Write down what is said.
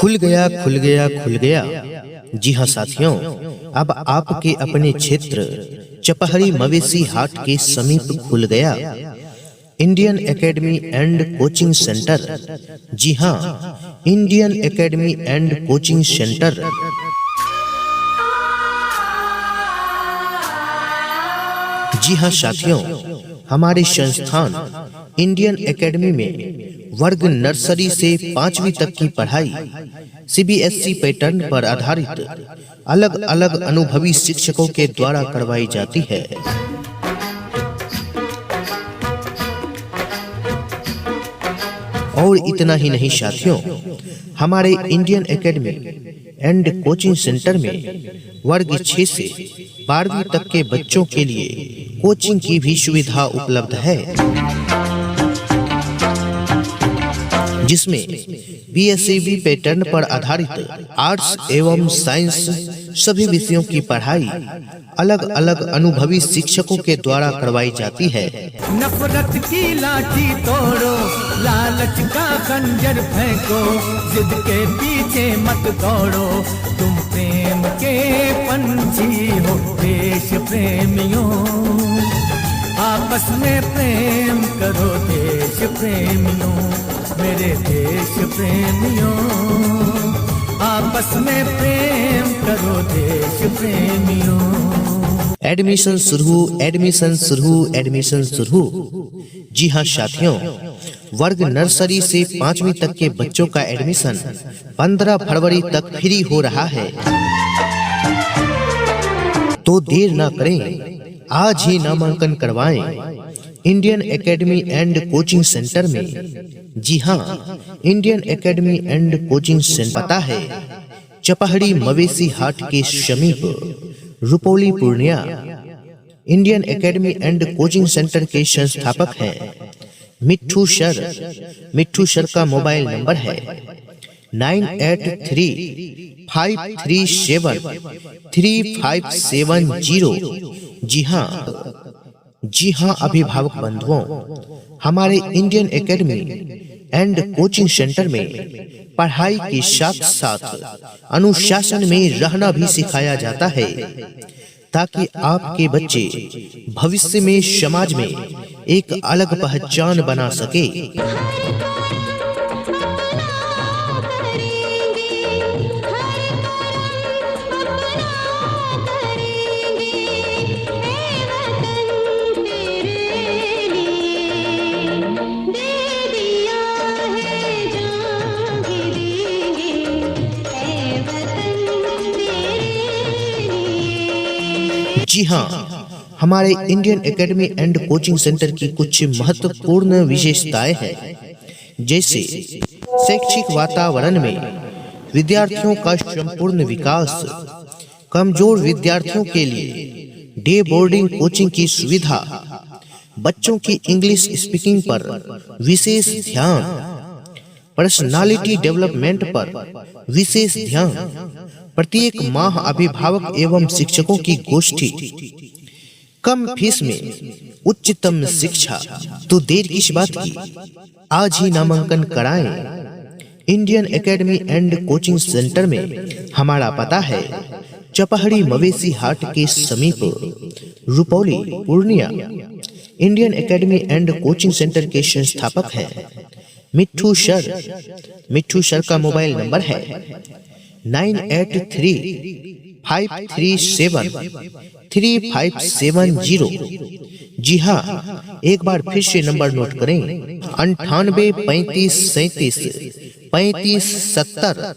खुल गया खुल गया खुल गया। जी हाँ साथियों, अब आपके अपने क्षेत्र चपहरी मवेशी हाट के समीप खुल गया Indian academy and coaching centre. जी हाँ, Indian academy and coaching centre. जी हाँ साथियों, हमारे संस्थान इंडियन एकेडमी में वर्ग नर्सरी से 5वीं तक की पढ़ाई सीबीएसई पैटर्न पर आधारित अलग अलग अनुभवी शिक्षकों के द्वारा करवाई जाती है। और इतना ही नहीं साथियों, हमारे Indian academy and coaching centre में वर्ग 6 से 12वीं तक के बच्चों के लिए कोचिंग की भी सुविधा उपलब्ध है, जिसमें बीएसईबी पैटर्न पर आधारित आर्ट्स एवं साइंस सभी विषयों की पढ़ाई अलग अलग अनुभवी शिक्षकों के द्वारा करवाई जाती है। नफरत की लाठी तोड़ो, लालच का खंजर फेंको, जिद के पीछे मत दौड़ो, तुम प्रेम के पंछी हो देश प्रेमियों। आपस में प्रेम करो देश प्रेमियों, मेरे देश प्रेमियों। आपस में प्रेम करो देश प्रेमियों। एडमिशन शुरू, एडमिशन शुरू, एडमिशन शुरू। जी हाँ साथियों, वर्ग नर्सरी से 5वीं तक के बच्चों का एडमिशन 15 फरवरी तक फ्री हो रहा है। तो देर ना करें, आज ही नामांकन करवाएं Indian academy and coaching centre में। जी हाँ, Indian academy and coaching centre पता है चपहरी मवेशी हाट के समीप, Rupauli, Purnia. Indian academy and coaching centre के संस्थापक हैं मिट्ठू सर। मिट्ठू सर का मोबाइल नंबर है 9835373570। जी हाँ अभिभावक बंधुओं, हमारे Indian academy and coaching centre में पढ़ाई के साथ साथ अनुशासन में रहना भी सिखाया जाता है, ताकि आपके बच्चे भविष्य में समाज में एक अलग पहचान बना सके। जी हाँ, हमारे Indian academy and coaching centre की कुछ महत्वपूर्ण विशेषताएं हैं, जैसे शैक्षिक वातावरण में विद्यार्थियों का संपूर्ण विकास, कमजोर विद्यार्थियों के लिए डे बोर्डिंग कोचिंग की सुविधा, बच्चों की इंग्लिश स्पीकिंग पर विशेष ध्यान, पर्सनालिटी डेवलपमेंट पर विशेष ध्यान, प्रत्येक माह अभिभावक एवं शिक्षकों की गोष्ठी, कम फीस में उच्चतम शिक्षा। तो देर किस बात की, आज ही नामांकन कराएं। Indian academy and coaching centre में हमारा पता है चपहरी मवेशी हाट के समीप, Rupauli, Purnia. Indian academy and coaching centre के संस्थापक हैं मिट्ठू सर। मिट्ठू सर का मोबाइल नंबर है 9835373570। जी हाँ, एक बार फिर से नंबर नोट करें 9835373570।